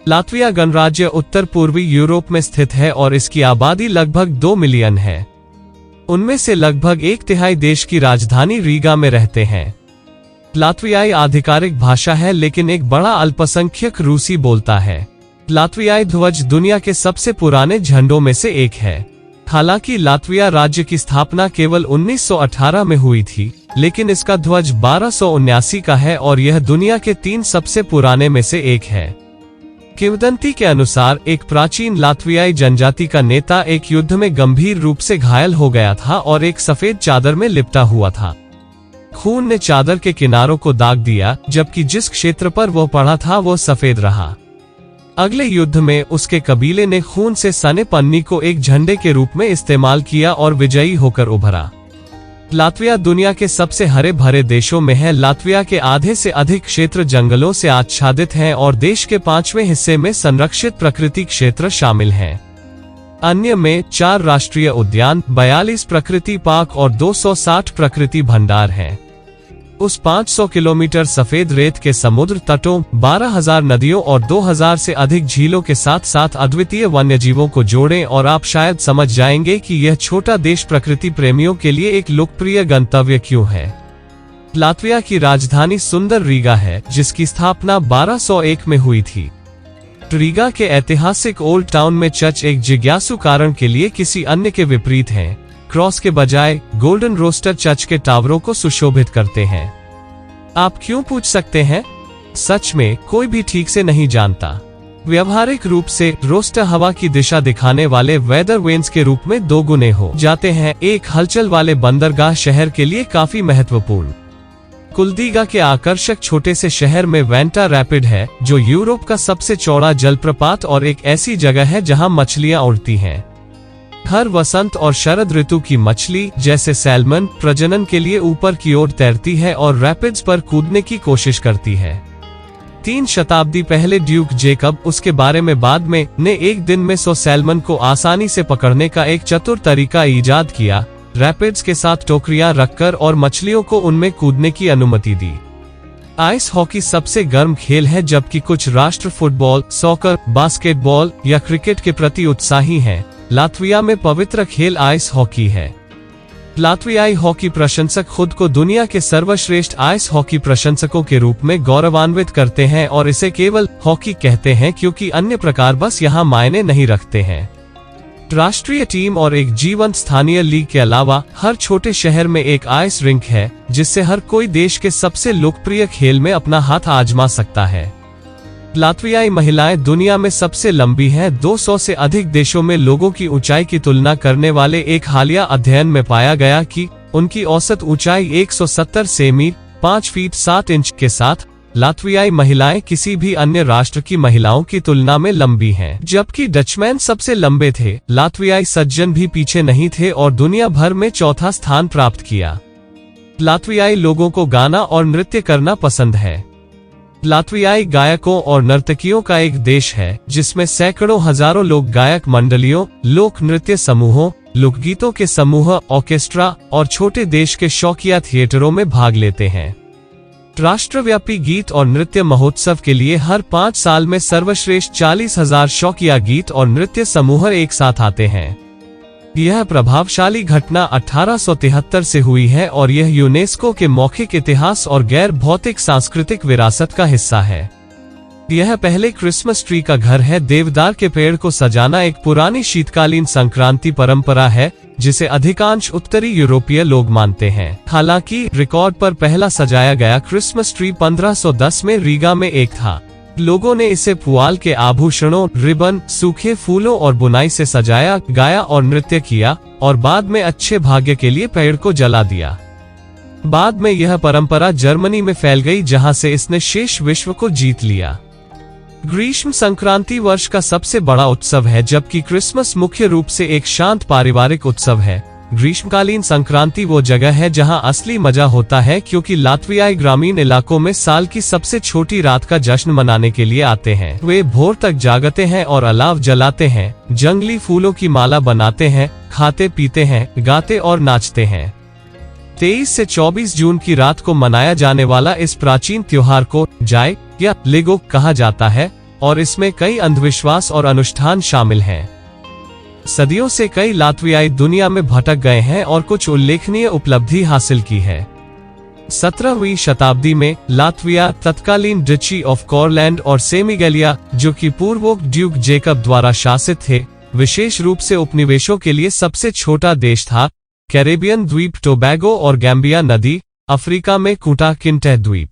Latvia गणराज्य उत्तर पूर्वी Europe में स्थित है और इसकी आबादी लगभग 2 मिलियन है। उनमें से लगभग 1/3 देश की राजधानी रीगा में रहते हैं। लातवियाई आधिकारिक भाषा है, लेकिन एक बड़ा अल्पसंख्यक रूसी बोलता है। लातवियाई ध्वज दुनिया के सबसे पुराने झंडों में से एक है। हालांकि लातविया राज्य की स्थापना केवल 1918 में हुई थी, लेकिन इसका ध्वज 1279 का है और यह दुनिया के 3 सबसे पुराने में से एक है। किंवदंती के अनुसार एक प्राचीन लातवियाई जनजाति का नेता एक युद्ध में गंभीर रूप से घायल हो गया था और एक सफेद चादर में लिपटा हुआ था। खून ने चादर के किनारों को दाग दिया, जबकि जिस क्षेत्र पर वो पड़ा था वो सफेद रहा। अगले युद्ध में उसके कबीले ने खून से सने पन्नी को एक झंडे के रूप में इस्तेमाल किया और विजयी होकर उभरा। लातविया दुनिया के सबसे हरे भरे देशों में है। लातविया के आधे से अधिक क्षेत्र जंगलों से आच्छादित हैं और देश के 5वें हिस्से में संरक्षित प्रकृति क्षेत्र शामिल हैं। अन्य में 4 राष्ट्रीय उद्यान, 42 प्रकृति पार्क और 260 प्रकृति भंडार हैं। उस 500 किलोमीटर सफेद रेत के समुद्र तटों, 12,000 नदियों और 2,000 से अधिक झीलों के साथ साथ अद्वितीय वन्यजीवों को जोड़ें और आप शायद समझ जाएंगे कि यह छोटा देश प्रकृति प्रेमियों के लिए एक लोकप्रिय गंतव्य क्यों है। लातविया की राजधानी सुंदर रीगा है, जिसकी स्थापना 1201 में हुई थी। रीगा के ऐतिहासिक ओल्ड टाउन में चर्च एक जिज्ञासु कारण के लिए किसी अन्य के विपरीत है। क्रॉस के बजाय गोल्डन रोस्टर चर्च के टावरों को सुशोभित करते हैं। आप क्यों पूछ सकते हैं? सच में कोई भी ठीक से नहीं जानता। व्यवहारिक रूप से रोस्टर हवा की दिशा दिखाने वाले वेदर वेन्स के रूप में 2 गुने हो जाते हैं, एक हलचल वाले बंदरगाह शहर के लिए काफी महत्वपूर्ण। कुलदीगा के आकर्षक छोटे से शहर में वेंटा रैपिड है, जो यूरोप का सबसे चौड़ा जलप्रपात और एक ऐसी जगह है जहां मछलियां उड़ती हैं। हर वसंत और शरद ऋतु की मछली जैसे सैल्मन प्रजनन के लिए ऊपर की ओर तैरती है और रैपिड्स पर कूदने की कोशिश करती है। 3 शताब्दी पहले ड्यूक जेकब, उसके बारे में बाद में, ने एक दिन में 100 सैल्मन को आसानी से पकड़ने का एक चतुर तरीका ईजाद किया। रैपिड्स के साथ टोकरियां रखकर और मछलियों को उनमें कूदने की अनुमति दी। आइस हॉकी सबसे गर्म खेल है, जबकि कुछ राष्ट्र फुटबॉल, सॉकर, बास्केटबॉल या क्रिकेट के प्रति उत्साही हैं। लातविया में पवित्र खेल आइस हॉकी है। लातवियाई हॉकी प्रशंसक खुद को दुनिया के सर्वश्रेष्ठ आइस हॉकी प्रशंसकों के रूप में गौरवान्वित करते हैं और इसे केवल हॉकी कहते हैं क्योंकि अन्य प्रकार बस यहाँ मायने नहीं रखते हैं। राष्ट्रीय टीम और एक जीवंत स्थानीय लीग के अलावा हर छोटे शहर में एक आइस रिंक है, जिससे हर कोई देश के सबसे लोकप्रिय खेल में अपना हाथ आजमा सकता है। लातवियाई महिलाएं दुनिया में सबसे लंबी हैं। 200 से अधिक देशों में लोगों की ऊंचाई की तुलना करने वाले एक हालिया अध्ययन में पाया गया कि उनकी औसत ऊंचाई 170 सेमी 5 फीट 7 इंच के साथ लातवियाई महिलाएं किसी भी अन्य राष्ट्र की महिलाओं की तुलना में लंबी हैं। जबकि डचमैन सबसे लंबे थे, लातवियाई सज्जन भी पीछे नहीं थे और दुनिया भर में 4था स्थान प्राप्त किया। लातवियाई लोगों को गाना और नृत्य करना पसंद है। लातवियाई गायकों और नर्तकियों का एक देश है, जिसमें सैकड़ों हजारों लोग गायक मंडलियों, लोक नृत्य समूहों, लोकगीतों के समूह, ऑर्केस्ट्रा और छोटे देश के शौकिया थिएटरों में भाग लेते हैं। राष्ट्रव्यापी गीत और नृत्य महोत्सव के लिए हर 5 साल में सर्वश्रेष्ठ 40,000 शौकिया गीत और नृत्य समूह एक साथ आते हैं। यह प्रभावशाली घटना 1873 से हुई है और यह यूनेस्को के मौखिक इतिहास और गैर भौतिक सांस्कृतिक विरासत का हिस्सा है। यह पहले क्रिसमस ट्री का घर है। देवदार के पेड़ को सजाना एक पुरानी शीतकालीन संक्रांति परंपरा है, जिसे अधिकांश उत्तरी यूरोपीय लोग मानते हैं। हालांकि रिकॉर्ड पर पहला सजाया गया क्रिसमस ट्री 1510 में रीगा में एक था। लोगों ने इसे पुआल के आभूषणों, रिबन, सूखे फूलों और बुनाई से सजाया, गाया और नृत्य किया और बाद में अच्छे भाग्य के लिए पेड़ को जला दिया। बाद में यह परंपरा जर्मनी में फैल गई, जहां से इसने शेष विश्व को जीत लिया। ग्रीष्म संक्रांति वर्ष का सबसे बड़ा उत्सव है, जबकि क्रिसमस मुख्य रूप से एक शांत पारिवारिक उत्सव है। ग्रीष्मकालीन संक्रांति वो जगह है जहां असली मजा होता है, क्योंकि लातवियाई ग्रामीण इलाकों में साल की सबसे छोटी रात का जश्न मनाने के लिए आते हैं। वे भोर तक जागते हैं और अलाव जलाते हैं, जंगली फूलों की माला बनाते हैं, खाते पीते हैं, गाते और नाचते हैं। 23 से 24 जून की रात को मनाया जाने वाला इस प्राचीन त्योहार को जाय या लेगो कहा जाता है और इसमें कई अंधविश्वास और अनुष्ठान शामिल हैं। सदियों से कई लात्वियाई दुनिया में भटक गए हैं और कुछ उल्लेखनीय उपलब्धि हासिल की है। 17वीं शताब्दी में लात्विया तत्कालीन डची ऑफ कोरलैंड और सेमिगेलिया, जो कि पूर्वोक्त ड्यूक जेकब द्वारा शासित थे, विशेष रूप से उपनिवेशों के लिए सबसे छोटा देश था। कैरेबियन द्वीप टोबैगो और गैम्बिया नदी, अफ्रीका में कुटा किंटेह द्वीप।